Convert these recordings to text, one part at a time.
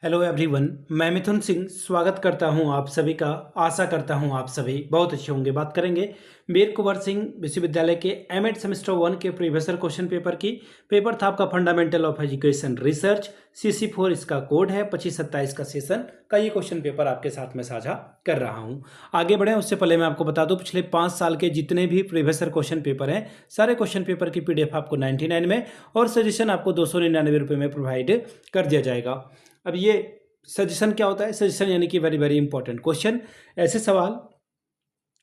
Hello everyone, मैं मिथुन सिंह स्वागत करता हूं आप सभी का। आशा करता हूं आप सभी बहुत अच्छे होंगे। बात करेंगे वीर कुंवर सिंह विश्वविद्यालय के एमएड सेमेस्टर 1 के प्रीवियस ईयर क्वेश्चन पेपर की। पेपर था आपका fundamental of education research CC4, इसका कोड है 25-27 का सेशन का। ये क्वेश्चन पेपर आपके साथ में साझा कर रहा हूं। आगे बढ़े उससे पहले मैं आपको बता दूं, पिछले 5 साल के जितने भी प्रीवियस ईयर क्वेश्चन पेपर हैं, सारे क्वेश्चन पेपर की PDF आपको 99 में और सजेशन आपको 299 रुपये में प्रोवाइड कर दिया जाएगा। अब ये सजेशन क्या होता है? सजेशन यानी कि वेरी वेरी इंपॉर्टेंट क्वेश्चन, ऐसे सवाल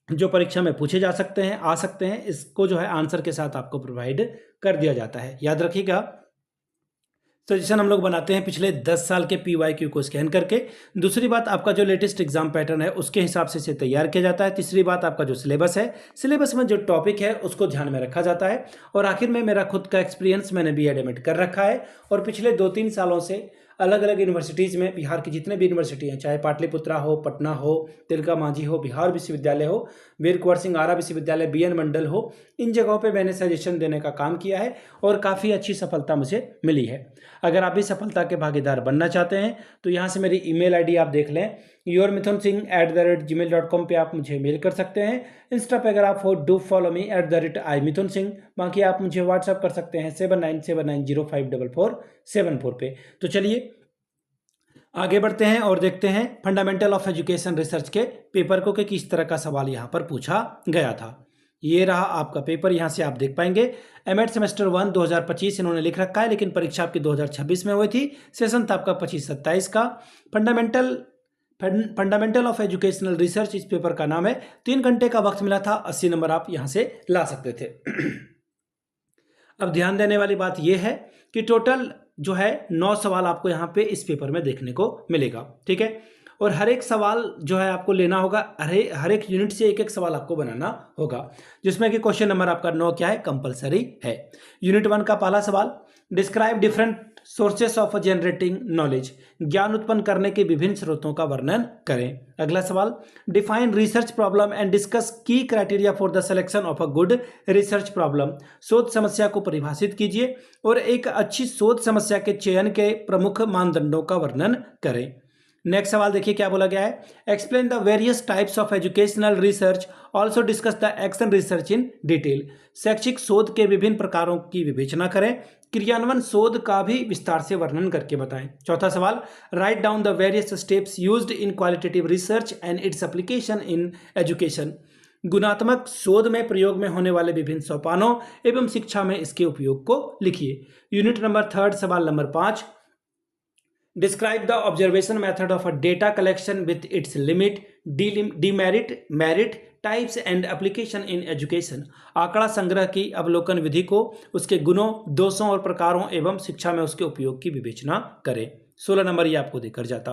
जो परीक्षा में पूछे जा सकते हैं, आ सकते हैं, इसको जो है आंसर के साथ आपको प्रोवाइड कर दिया जाता है। याद रखिएगा, सजेशन हम लोग बनाते हैं पिछले 10 साल के PYQ को स्कैन करके। दूसरी बात, आपका जो लेटेस्ट एग्जाम पैटर्न है उसके हिसाब से इसे तैयार किया जाता है। तीसरी बात, आपका जो सिलेबस है, सिलेबस में जो टॉपिक है उसको ध्यान में रखा जाता है। और आखिर में मेरा खुद का एक्सपीरियंस, मैंने B.Ed एमएड कर रखा है और पिछले 2-3 सालों से अलग अलग यूनिवर्सिटीज़ में, बिहार की जितने भी यूनिवर्सिटी हैं, चाहे पाटलिपुत्रा हो, पटना हो, तिलका मांझी हो, बिहार विश्वविद्यालय हो, वीर कुंवर सिंह आरा विश्वविद्यालय, BN मंडल हो, इन जगहों पे मैंने सजेशन देने का काम किया है और काफ़ी अच्छी सफलता मुझे मिली है। अगर आप भी सफलता के भागीदार बनना चाहते हैं तो यहाँ से मेरी email ID आप देख लें, yourmithunsingh@gmail.com पे आप मुझे मेल कर सकते हैं। इंस्टा पे अगर आप हो, डू फॉलो मी @imithunsingh। बाकी आप मुझे व्हाट्सअप कर सकते हैं 7979054474 पे। तो चलिए आगे बढ़ते हैं और देखते हैं फंडामेंटल ऑफ एजुकेशन रिसर्च के पेपर को कि किस तरह का सवाल यहाँ पर पूछा गया था। ये रहा आपका पेपर, यहाँ से आप देख पाएंगे। एमएड सेमेस्टर 1 2025 इन्होंने लिख रखा है, लेकिन परीक्षा आपकी 2026 में हुई थी। सेशन था आपका 25-27 का। फंडामेंटल ऑफ एजुकेशनल रिसर्च इस पेपर का नाम है। 3 घंटे का वक्त मिला था, 80 नंबर आप यहाँ से ला सकते थे। अब ध्यान देने वाली बात यह है कि टोटल जो है 9 सवाल आपको यहाँ पे इस पेपर में देखने को मिलेगा, ठीक है। और हर एक सवाल जो है आपको लेना होगा, हर एक यूनिट से एक एक सवाल आपको बनाना होगा, जिसमें कि क्वेश्चन नंबर आपका 9 क्या है, कंपलसरी है। यूनिट 1 का पहला सवाल, describe different sources of generating knowledge, ज्ञान उत्पन्न करने के विभिन्न स्रोतों का वर्णन करें। अगला सवाल, define research problem and discuss की criteria for the selection of a good research problem, शोध समस्या को परिभाषित कीजिए और एक अच्छी शोध समस्या के चयन के प्रमुख मानदंडों का वर्णन करें। नेक्स्ट सवाल देखिए क्या बोला गया है, explain the various types of educational research, also discuss the action research in detail, शैक्षिक शोध के विभिन्न प्रकारों की विवेचना करें, क्रियान्वयन शोध का भी विस्तार से वर्णन करके बताएं। चौथा सवाल, write down the various steps used in qualitative research and its application in education, गुणात्मक शोध में प्रयोग में होने वाले विभिन्न सोपानों एवं शिक्षा में इसके उपयोग को लिखिए। यूनिट नंबर 3 सवाल number 5, describe the observation method of a data collection with its limit, demerit, merit, types and application in education, आंकड़ा संग्रह की अवलोकन विधि को, उसके गुणों, दोषों और प्रकारों एवं शिक्षा में उसके उपयोग की विवेचना करें। 16 नंबर ये आपको देकर जाता।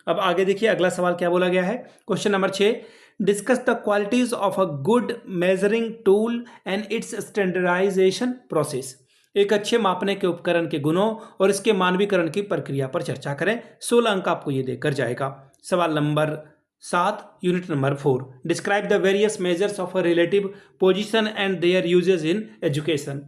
अब आगे देखिए अगला सवाल क्या बोला गया है। Question number 6, discuss the qualities of a good measuring tool and its standardization process, एक अच्छे मापने के उपकरण के गुणों और इसके मानवीकरण की प्रक्रिया पर चर्चा करें। 16 अंक आपको ये देकर जाएगा। सवाल number 7, unit number 4, describe the various measures of a relative position and there uses in education,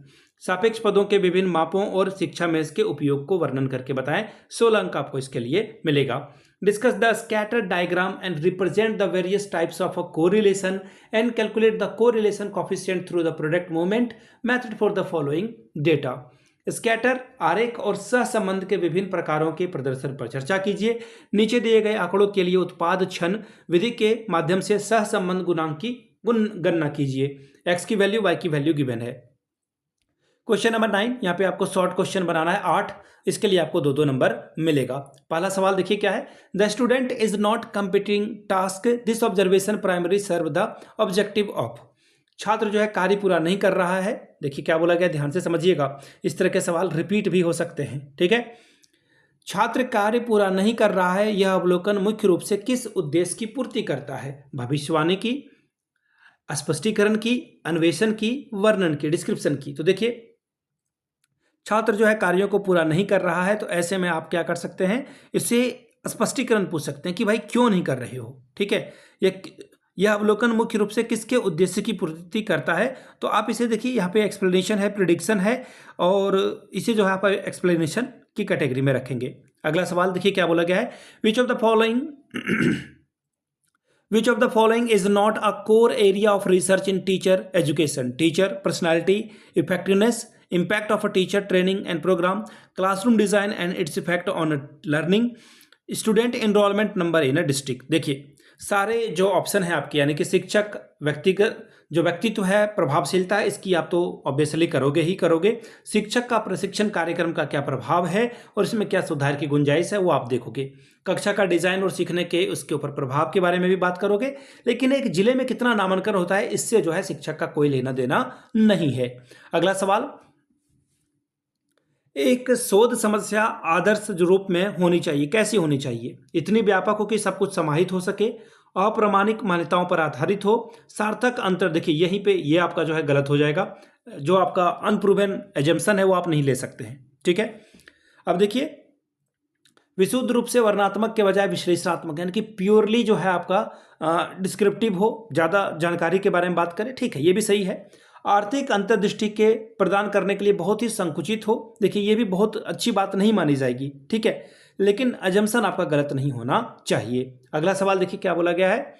सापेक्ष पदों के विभिन्न मापों और शिक्षा में इसके उपयोग को वर्णन करके बताएं। 16 अंक आपको इसके लिए मिलेगा। Discuss the scatter diagram and represent the various types of a correlation and calculate the correlation coefficient through the product movement method for the following data, scatter, आरेख और सहसंबंध के विभिन्न प्रकारों के प्रदर्शन पर चर्चा कीजिए। नीचे दिए गए आंकड़ों के लिए उत्पाद क्षण विधि के माध्यम से सहसंबंध गुणांक की गणना कीजिए। x की वैल्यू, y की वैल्यू गिवन है। क्वेश्चन नंबर 9, यहाँ पे आपको शॉर्ट क्वेश्चन बनाना है 8, इसके लिए आपको 2-2 नंबर मिलेगा। पहला सवाल देखिए क्या है, the student is not completing task, this observation primary serve the objective of, छात्र जो है कार्य पूरा नहीं कर रहा है। देखिए क्या बोला गया, ध्यान से समझिएगा, इस तरह के सवाल रिपीट भी हो सकते हैं, ठीक है। छात्र कार्य पूरा नहीं कर रहा है, यह अवलोकन मुख्य रूप से किस उद्देश्य की पूर्ति करता है, भविष्यवाणी की, स्पष्टीकरण की, अन्वेषण की, वर्णन की, डिस्क्रिप्शन की। तो देखिए छात्र जो है कार्यों को पूरा नहीं कर रहा है, तो ऐसे में आप क्या कर सकते हैं, इससे स्पष्टीकरण पूछ सकते हैं कि भाई क्यों नहीं कर रहे हो, ठीक है। यह अवलोकन मुख्य रूप से किसके उद्देश्य की पूर्ति करता है, तो आप इसे देखिए यहाँ पे एक्सप्लेनेशन है, प्रिडिक्शन है, और इसे जो है आप एक्सप्लेनेशन की कैटेगरी में रखेंगे। अगला सवाल देखिए क्या बोला गया है, which of the following Which of the following is not a core area of research in teacher education? Teacher personality, effectiveness, impact of a teacher training and program, classroom design and its effect on learning, student enrolment number in a district. देखिए सारे जो option है आपके, यानी कि शिक्षक, व्यक्तिगत जो व्यक्तित्व है, प्रभावशीलता है, इसकी आप तो ऑब्वियसली करोगे ही करोगे। शिक्षक का प्रशिक्षण कार्यक्रम का क्या प्रभाव है और इसमें क्या सुधार की गुंजाइश है वो आप देखोगे। कक्षा का डिजाइन और सीखने के उसके ऊपर प्रभाव के बारे में भी बात करोगे। लेकिन एक जिले में कितना नामांकन होता है इससे जो है शिक्षक का कोई लेना देना नहीं है। अगला सवाल, एक शोध समस्या आदर्श रूप में होनी चाहिए, कैसी होनी चाहिए? इतनी व्यापक हो कि सब कुछ समाहित हो सके, अप्रामाणिक मान्यताओं पर आधारित हो, सार्थक अंतर। देखिए यहीं पे ये आपका जो है गलत हो जाएगा, जो आपका अनप्रूवन एजम्पशन है वो आप नहीं ले सकते हैं, ठीक है। अब देखिए विशुद्ध रूप से वर्णनात्मक के बजाय विश्लेषणात्मक, यानी कि प्योरली जो है आपका डिस्क्रिप्टिव हो, ज़्यादा जानकारी के बारे में बात करें, ठीक है, ये भी सही है। आर्थिक अंतर्दृष्टि के प्रदान करने के लिए बहुत ही संकुचित हो, देखिए ये भी बहुत अच्छी बात नहीं मानी जाएगी, ठीक है, लेकिन अजम्पशन आपका गलत नहीं होना चाहिए। अगला सवाल देखिए क्या बोला गया है,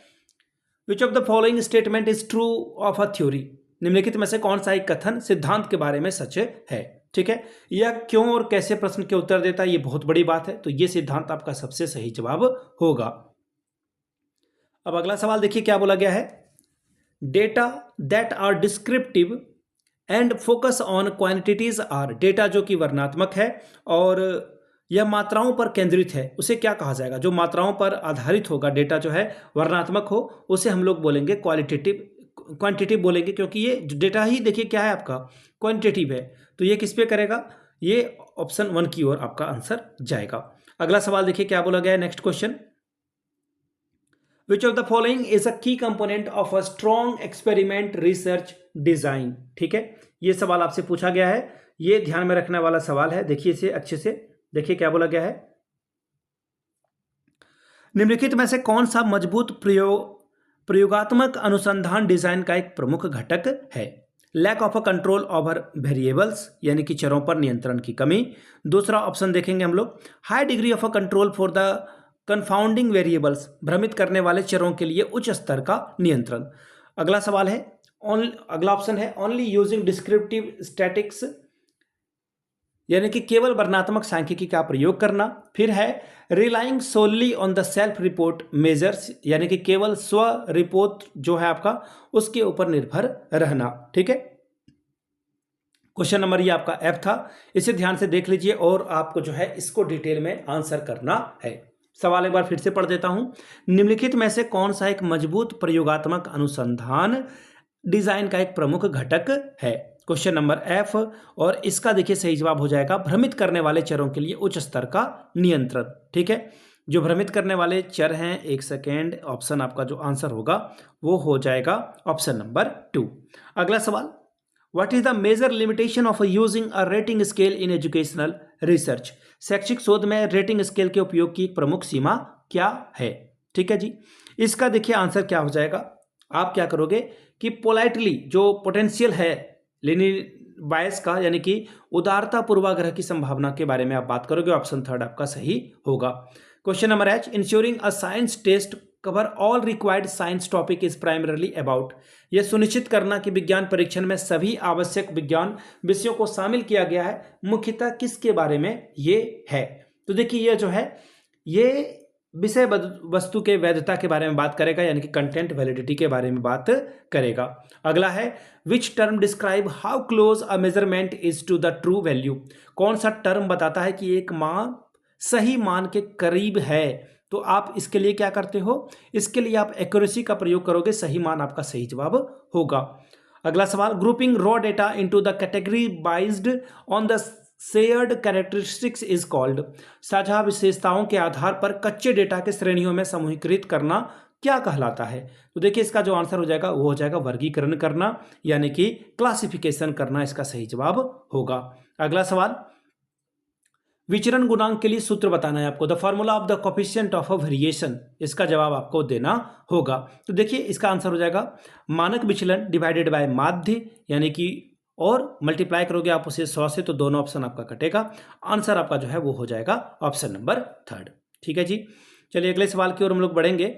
which of the following statement is true of a theory? निम्नलिखित में से कौन सा एक कथन सिद्धांत के बारे में सच है, ठीक है। यह क्यों और कैसे प्रश्न के उत्तर देता है, ये बहुत बड़ी बात है, तो ये सिद्धांत आपका सबसे सही जवाब होगा। अब अगला सवाल देखिए क्या बोला गया है, data that are descriptive and focus on quantities are. Data जो कि वर्णनात्मक है और यह मात्राओं पर केंद्रित है, उसे क्या कहा जाएगा? जो मात्राओं पर आधारित होगा, डेटा जो है वर्णनात्मक हो, उसे हम लोग बोलेंगे क्वांटिटिव बोलेंगे, क्योंकि ये डेटा ही देखिए क्या है आपका क्वांटिटिव है, तो ये किस पे करेगा? ये ऑप्शन 1 की ओर आपका आंसर जाएगा। अगला सवाल देखिए क्या बोला गया है, next question, Which of the following is a key component of a strong experiment research design? ठीक है, ये सवाल आपसे पूछा गया है, ये ध्यान में रखने वाला सवाल है। देखिए इसे अच्छे से देखिए क्या बोला गया है, निम्नलिखित में से कौन सा मजबूत प्रयोगात्मक अनुसंधान डिजाइन का एक प्रमुख घटक है? Lack of a control over variables, यानी कि चरों पर नियंत्रण की कमी। दूसरा ऑप्शन देखेंगे हम लोग, high degree of a control for the confounding variables, भ्रमित करने वाले चरों के लिए उच्च स्तर का नियंत्रण। अगला सवाल है, अगला ऑप्शन है ओनली यूजिंग डिस्क्रिप्टिव स्टैटिक्स, यानी कि केवल वर्णनात्मक सांख्यिकी का प्रयोग करना। फिर है relying solely on the self report measures, यानी कि केवल स्व रिपोर्ट जो है आपका उसके ऊपर निर्भर रहना, ठीक है। क्वेश्चन नंबर ये आपका F था, इसे ध्यान से देख लीजिए और आपको जो है इसको डिटेल में आंसर करना है। सवाल एक बार फिर से पढ़ देता हूं, निम्नलिखित में से कौन सा एक मजबूत प्रयोगात्मक अनुसंधान डिजाइन का एक प्रमुख घटक है? क्वेश्चन नंबर F, और इसका देखिए सही जवाब हो जाएगा भ्रमित करने वाले चरों के लिए उच्च स्तर का नियंत्रण, ठीक है। जो भ्रमित करने वाले चर हैं, एक सेकेंड, ऑप्शन आपका जो आंसर होगा वो हो जाएगा ऑप्शन नंबर 2। अगला सवाल, what is the major limitation of using a rating scale in educational research? शैक्षिक शोध में रेटिंग स्केल के उपयोग की प्रमुख सीमा क्या है? ठीक है जी, इसका देखिए आंसर क्या हो जाएगा। आप क्या करोगे कि पोलाइटली जो पोटेंशियल है लीनियर बायस का, यानी कि उदारता पूर्वाग्रह की संभावना के बारे में आप बात करोगे, ऑप्शन 3 आपका सही होगा। Question number H, ensuring a science test cover all required science topic is primarily about. यह सुनिश्चित करना कि विज्ञान परीक्षण में सभी आवश्यक विज्ञान विषयों को शामिल किया गया है, मुख्यतः किसके बारे में ये है? तो देखिए ये जो है ये विषय वस्तु के वैधता के बारे में बात करेगा, यानी कि कंटेंट वैलिडिटी के बारे में बात करेगा। अगला है which term describe how close a measurement is to the true value. कौन सा टर्म बताता है कि एक मान सही मान के करीब है? तो आप इसके लिए क्या करते हो, इसके लिए आप एक्यूरेसी का प्रयोग करोगे, सही मान आपका सही जवाब होगा। अगला सवाल, grouping raw data into the category biased on the shared characteristics is called. साझा विशेषताओं के आधार पर कच्चे डेटा के श्रेणियों में समूहीकृत करना क्या कहलाता है? तो देखिए इसका जो आंसर हो जाएगा वो हो जाएगा वर्गीकरण करना, यानी कि क्लासिफिकेशन करना, इसका सही जवाब होगा। अगला सवाल, विचरण गुणांक के लिए सूत्र बताना है आपको, the formula of the coefficient of a variation, इसका जवाब आपको देना होगा। तो देखिए इसका आंसर हो जाएगा मानक विचलन डिवाइडेड बाय माध्य, यानी कि और मल्टीप्लाई करोगे आप उसे 100 से, तो दोनों ऑप्शन आपका कटेगा। आंसर आपका जो है वो हो जाएगा ऑप्शन नंबर 3। ठीक है जी। चलिए अगले सवाल की ओर हम लोग बढ़ेंगे।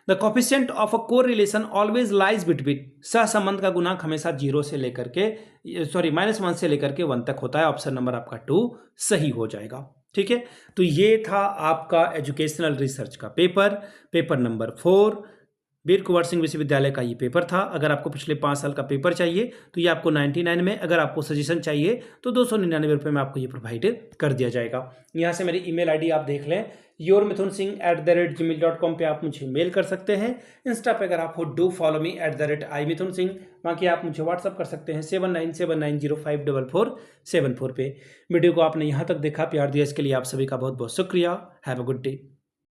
The coefficient of a correlation always lies between, सहसंबंध का गुणांक हमेशा 0 से लेकर के -1 से लेकर के 1 तक होता है। ऑप्शन नंबर आपका 2 सही हो जाएगा। ठीक है, तो ये था आपका एजुकेशनल रिसर्च का पेपर नंबर 4, वीर कुंवर सिंह विश्वविद्यालय का ये पेपर था। अगर आपको पिछले 5 साल का पेपर चाहिए तो ये आपको 99 में, अगर आपको सजेशन चाहिए तो 299 रुपये में आपको ये प्रोवाइड कर दिया जाएगा। यहाँ से मेरी ईमेल आईडी आप देख लें, yourmithunsingh@gmail.com पे आप मुझे मेल कर सकते हैं। इंस्टा पे अगर आप हो डू फॉलो मी @imithunsingh, बाकी आप मुझे व्हाट्सअप कर सकते हैं 7979054474 पे। वीडियो को आपने यहाँ तक देखा, प्यार दिया, इसके लिए आप सभी का बहुत बहुत शुक्रिया। Have a good day.